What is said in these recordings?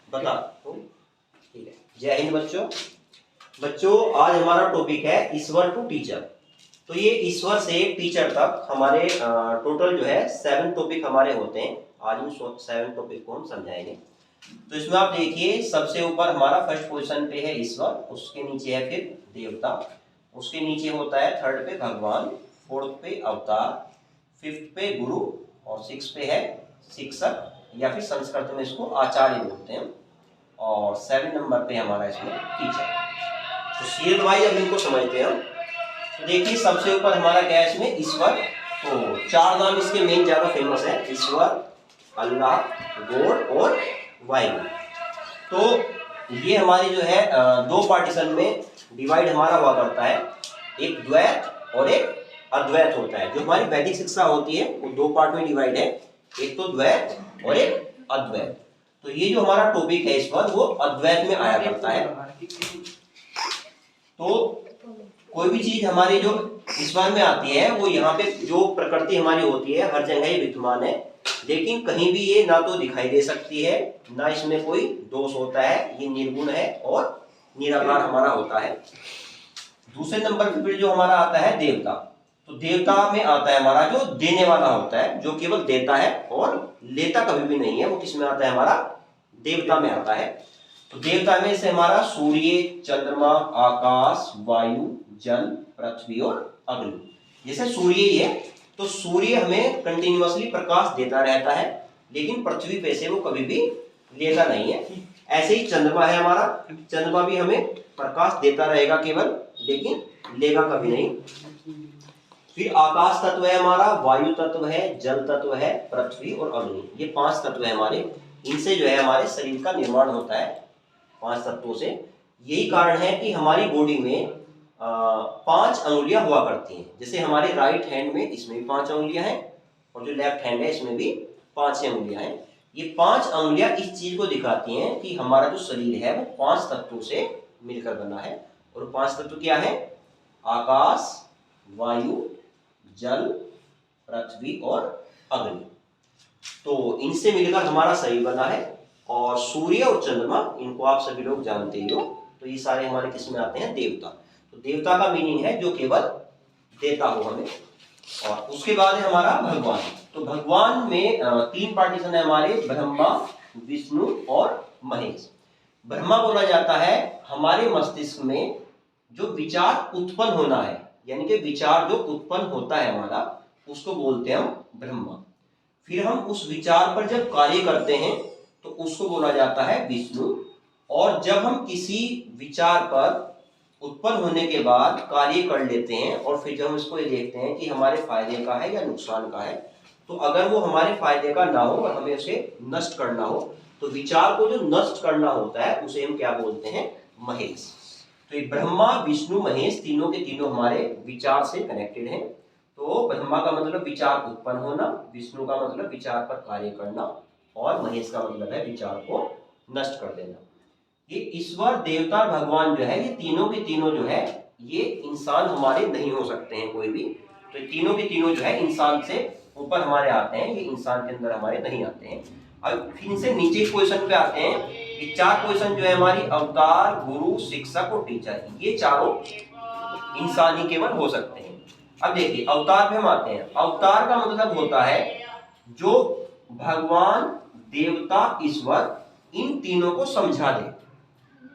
बता तो ठीक है। जय हिंद बच्चों। बच्चों आज हमारा टॉपिक है ईश्वर टू टीचर। तो ये ईश्वर से टीचर तक हमारे टोटल जो है 7 टॉपिक हमारे होते हैं। आज इन 7 टॉपिक को हम समझाएंगे। तो इसमें आप देखिए सबसे ऊपर हमारा फर्स्ट पोजीशन पे है ईश्वर, उसके नीचे है फिर देवता, उसके नीचे होता है थर्ड पे भगवान, फोर्थ पे अवतार, फिफ्थ पे गुरु और 6 पे है शिक्षक या फिर संस्कृत में इसको आचार्य बोलते हैं, और 7 नंबर पे हमारा इसमें टीचर। तो सीरियल वाइज अब इनको समझते हैं हम। तो देखिए सबसे ऊपर हमारा क्या है इसमें ईश्वर। तो 4 नाम इसके मेन ज्यादा फेमस है, ईश्वर, अल्लाह, गॉड और वाहिगुरु। तो ये हमारी जो है 2 पार्टीशन में डिवाइड हमारा हुआ करता है, एक द्वैत और एक अद्वैत होता है। जो हमारी वैदिक शिक्षा होती है वो 2 पार्ट में डिवाइड है, एक तो द्वैत और एक अद्वैत। तो ये जो हमारा टॉपिक है इस पर वो अद्वैत में आया करता है। तो कोई भी चीज हमारी जो ईश्वर में आती है वो यहाँ पे जो प्रकृति हमारी होती है हर जगह ही विद्यमान है, लेकिन कहीं भी ये ना तो दिखाई दे सकती है ना इसमें कोई दोष होता है, ये निर्गुण है और निराकार हमारा होता है। दूसरे नंबर पर फिर जो हमारा आता है देवता। तो देवता में आता है हमारा जो देने वाला होता है, जो केवल देता है और लेता कभी भी नहीं है, वो किस में आता है हमारा देवता में आता है। तो देवता में से हमारा सूर्य, चंद्रमा, आकाश, वायु, जल, पृथ्वी और अग्नि। जैसे सूर्य ही है तो सूर्य हमें कंटिन्यूअसली प्रकाश देता रहता है, लेकिन पृथ्वी पे से वो कभी भी लेता नहीं है। ऐसे ही चंद्रमा है हमारा, चंद्रमा भी हमें प्रकाश देता रहेगा केवल, लेकिन लेगा कभी नहीं। फिर आकाश तत्व है हमारा, वायु तत्व है, जल तत्व है, पृथ्वी और अग्नि। ये 5 तत्व है हमारे, इनसे जो है हमारे शरीर का निर्माण होता है 5 तत्वों से। यही कारण है कि हमारी बॉडी में 5 अंगुलियां हुआ करती हैं। जैसे हमारे राइट हैंड में इसमें भी 5 अंगुलियां हैं और जो लेफ्ट हैंड है इसमें भी 5 अंगुलियां हैं। ये 5 अंगुलियां इस चीज को दिखाती हैं कि हमारा जो शरीर है वो 5 तत्वों से मिलकर बना है। और 5 तत्व क्या है? आकाश, वायु, जल, पृथ्वी और अग्नि। तो इनसे मिलकर हमारा शरीर बना है। और सूर्य और चंद्रमा इनको आप सभी लोग जानते ही हो। तो ये सारे हमारे किस में आते हैं? देवता। तो देवता का मीनिंग है जो केवल देता हो हमें। और उसके बाद है हमारा भगवान। तो भगवान में 3 पार्टीशन है हमारे, ब्रह्मा, विष्णु और महेश। ब्रह्मा बोला जाता है हमारे मस्तिष्क में जो विचार उत्पन्न होना है, यानी कि विचार जो उत्पन्न होता है हमारा, उसको बोलते हैं हम ब्रह्मा। फिर हम उस विचार पर जब कार्य करते हैं तो उसको बोला जाता है विष्णु। और जब हम किसी विचार पर उत्पन्न होने के बाद कार्य कर लेते हैं और फिर जब हम इसको ये देखते हैं कि हमारे फायदे का है या नुकसान का है, तो अगर वो हमारे फायदे का ना हो और हमें उसे नष्ट करना हो, तो विचार को जो नष्ट करना होता है उसे हम क्या बोलते हैं? महेश। तो ये ब्रह्मा, विष्णु, महेश तीनों के तीनों हमारे विचार से कनेक्टेड हैं। तो ब्रह्मा का मतलब विचार उत्पन्न होना, विष्णु का मतलब विचार पर कार्य करना, और महेश का मतलब है विचार को नष्ट कर देना। ये ईश्वर, देवता, भगवान जो है ये तीनों के तीनों जो है ये इंसान हमारे नहीं हो सकते हैं कोई भी। तो तीनों के तीनों जो है इंसान से ऊपर हमारे आते हैं, ये इंसान के अंदर हमारे नहीं आते हैं। अब फिर इनसे नीचे पोजीशन पे आते हैं। ये 4 पोजीशन जो है हमारी, अवतार, गुरु, शिक्षक और टीचर, ये चारों इंसान ही केवल हो सकते हैं। अब देखिए अवतार पे हम आते हैं। अवतार का मतलब होता है जो भगवान, देवता, ईश्वर इन तीनों को समझा दे।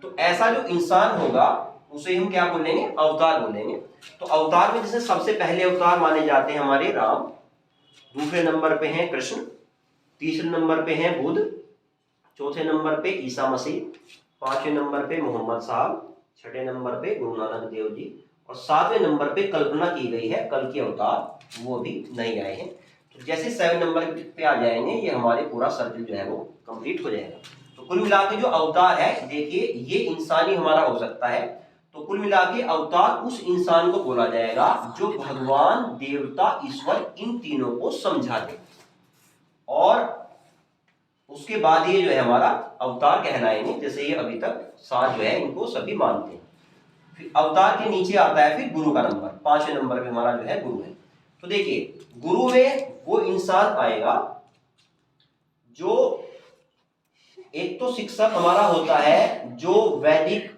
तो ऐसा जो इंसान होगा उसे हम क्या बोलेंगे? अवतार बोलेंगे। तो अवतार में जैसे सबसे पहले अवतार माने जाते हैं हमारे राम, दूसरे नंबर पे हैं कृष्ण, तीसरे नंबर पे हैं बुद्ध, चौथे नंबर पे ईसा मसीह, 5वें नंबर पे मोहम्मद साहब, 6ठे नंबर पे गुरु नानक देव जी, और 7वें नंबर पे कल्पना की गई है कल के अवतार, वो भी नहीं आए हैं। तो जैसे 7 नंबर पे आ जाएंगे ये हमारे पूरा सर्कल जो है वो कंप्लीट हो जाएगा। तो कुल मिला के जो अवतार है, देखिए ये इंसान ही हमारा हो सकता है। तो कुल मिला के अवतार उस इंसान को बोला जाएगा जो भगवान, देवता, ईश्वर इन तीनों को समझा दे। और उसके बाद ये जो है हमारा अवतार कहलाएंगे। जैसे ये अभी तक 7 जो है इनको सभी मानते हैं। फिर अवतार के नीचे आता है फिर गुरु का नंबर, 5वें नंबर पे हमारा जो है गुरु है। तो देखिए गुरु में वो इंसान आएगा जो एक तो शिक्षक हमारा होता है जो वैदिक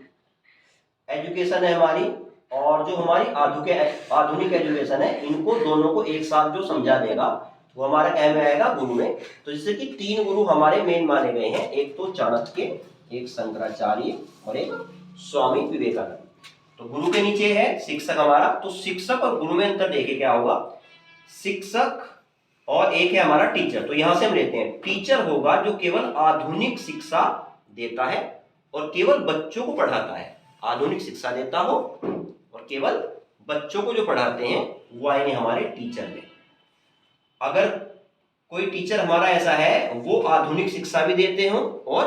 एजुकेशन है हमारी, और जो हमारी आधुनिक एजुकेशन है, इनको दोनों को एक साथ जो समझा देगा वो हमारा क्या में आएगा, गुरु में। तो जैसे कि 3 गुरु हमारे मेन माने गए हैं, एक तो चाणक्य, एक शंकराचार्य और एक स्वामी विवेकानंद। तो गुरु के नीचे है शिक्षक हमारा। तो शिक्षक और गुरु में अंतर देखे क्या होगा, शिक्षक और एक है हमारा टीचर। तो यहां से हम लेते हैं, टीचर होगा जो केवल आधुनिक शिक्षा देता है और केवल बच्चों को पढ़ाता है, आधुनिक शिक्षा देता हो और केवल बच्चों को जो पढ़ाते हैं वो आएंगे हमारे टीचर में। अगर कोई टीचर हमारा ऐसा है वो आधुनिक शिक्षा भी देते हो और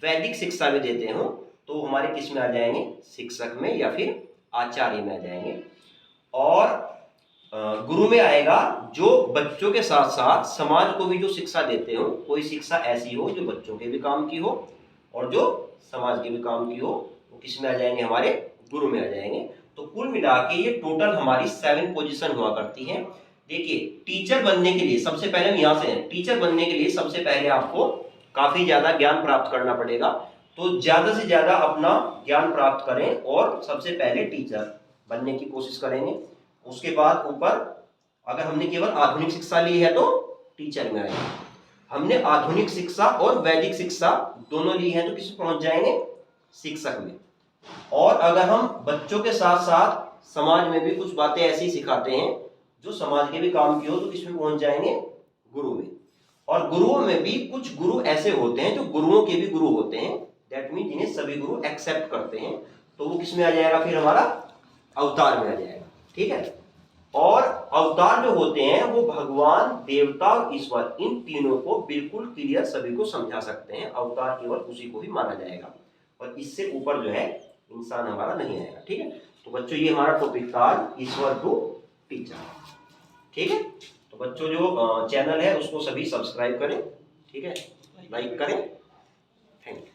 वैदिक शिक्षा भी देते हो, तो हमारे किस में आ जाएंगे, शिक्षक में या फिर आचार्य में आ जाएंगे। और गुरु में आएगा जो बच्चों के साथ साथ समाज को भी जो शिक्षा देते हो, कोई शिक्षा ऐसी हो जो बच्चों के भी काम की हो और जो समाज के भी काम की हो, वो किस में आ जाएंगे, हमारे गुरु में आ जाएंगे। तो कुल मिला के ये टोटल हमारी 7 पोजीशन हुआ करती है। देखिए, टीचर बनने के लिए सबसे पहले हम यहाँ से हैं, टीचर बनने के लिए सबसे पहले आपको काफी ज्यादा ज्ञान प्राप्त करना पड़ेगा। तो ज्यादा से ज्यादा अपना ज्ञान प्राप्त करें और सबसे पहले टीचर बनने की कोशिश करेंगे। उसके बाद ऊपर अगर हमने केवल आधुनिक शिक्षा ली है तो टीचर में आएंगे, हमने आधुनिक शिक्षा और वैदिक शिक्षा दोनों ली है तो किस पहुंच जाएंगे, शिक्षक में। और अगर हम बच्चों के साथ साथ समाज में भी कुछ बातें ऐसी सिखाते हैं जो समाज के भी काम की हो, तो किसमें पहुंच जाएंगे, गुरु में। और गुरुओं में भी कुछ गुरु ऐसे होते हैं जो गुरुओं के भी गुरु होते हैं, दैट मीन जिन्हें सभी गुरु एक्सेप्ट करते हैं, तो वो किसमें आ जाएगा, फिर हमारा अवतार में आ जाएगा। ठीक है। और अवतार जो होते हैं वो भगवान, देवता और ईश्वर, इन तीनों को बिल्कुल क्लियर सभी को समझा सकते हैं। अवतार केवल उसी को ही माना जाएगा और इससे ऊपर जो है इंसान हमारा नहीं आएगा। ठीक है। तो बच्चों ये हमारा टॉपिक था, ईश्वर टू टीचर। ठीक है। तो बच्चों जो चैनल है उसको सभी सब्सक्राइब करें, ठीक है, लाइक करें। Thank you.